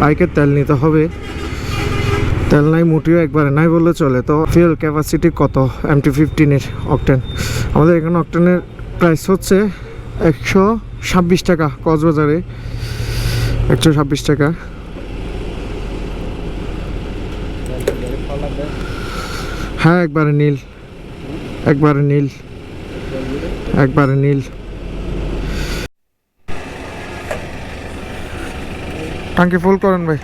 বাইকের তেল নিতে হবে, তেল নাই মোটিও একবারে নাই বললে চলে। তো ফিউল ক্যাপাসিটি কত MT-15 অকটেন? আমাদের এখানে অকটেনের প্রাইস হচ্ছে 126 টাকা, কক্সবাজারে 126 টাকা। হ্যাঁ একবারে নীল, একবারে নীল, একবারে নীল। ট্যাঙ্কি ফুল করেন ভাই।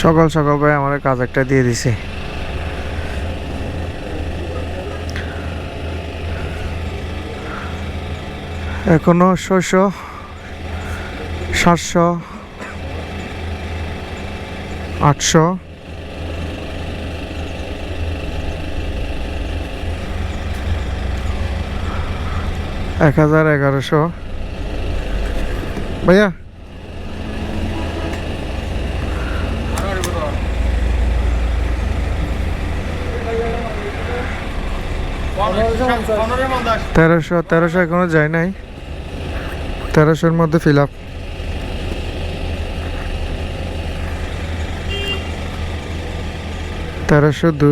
সকাল সকাল ভাই আমাদের কাজ একটা দিয়ে দিছে। এখনো 600, 700, 800, 1000, 1100 ভাইয়া। তেরোশো এখনো যায় নাই, 1300-র মধ্যে ফিল আপ। তেরোশো 2,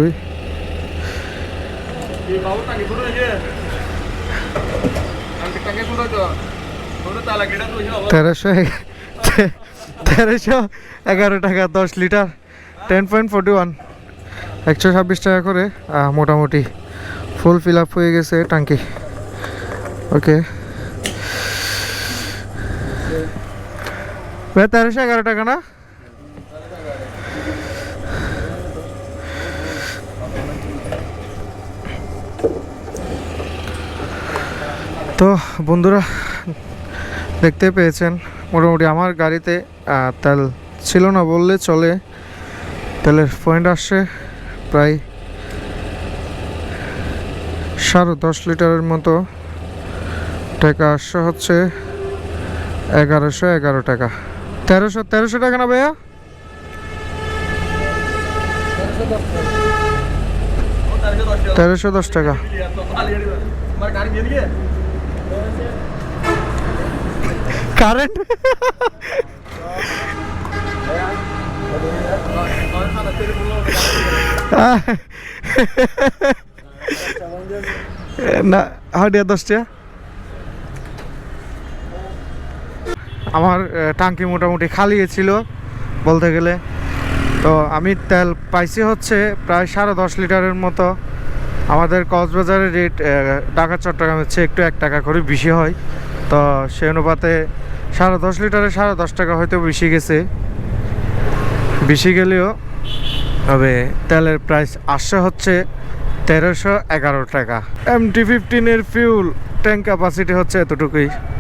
তেরোশো 11 টাকা 10 লিটার, 10.41, 126 টাকা করে মোটামুটি ফুল ফিল আপ হয়ে গেছে ট্যাঙ্কি। ওকে ভাই 1311 টাকা না? তো বন্ধুরা দেখতে পেয়েছেন মোটামুটি আমার গাড়িতে তেল ছিল না বললে চলে। তেলের পয়েন্ট আসছে প্রায় 10.5 লিটারের মতো। টাকা আসছে হচ্ছে 1111 টাকা। 1300 টাকা না ভাইয়া? 1310 টাকা। কারেন্ট না হাডিয়া 10 টাকা। আমার ট্যাঙ্কি মোটামুটি খালি ছিল বলতে গেলে। তো আমি তেল পাইছি হচ্ছে প্রায় 10.5 লিটারের মতো। আমাদের কক্সবাজারের রেট ঢাকা চট্টগ্রামের চেয়ে একটু 1 টাকা করে বেশি হয়। তো সেই অনুপাতে 10.5 লিটারে 10.5 টাকা হয়তো বেশি গেছে, বেশি গেলেও তবে তেলের প্রাইস আসছে হচ্ছে 1311 টাকা। MT-15 এর ফিউল ট্যাঙ্ক ক্যাপাসিটি হচ্ছে এতটুকুই।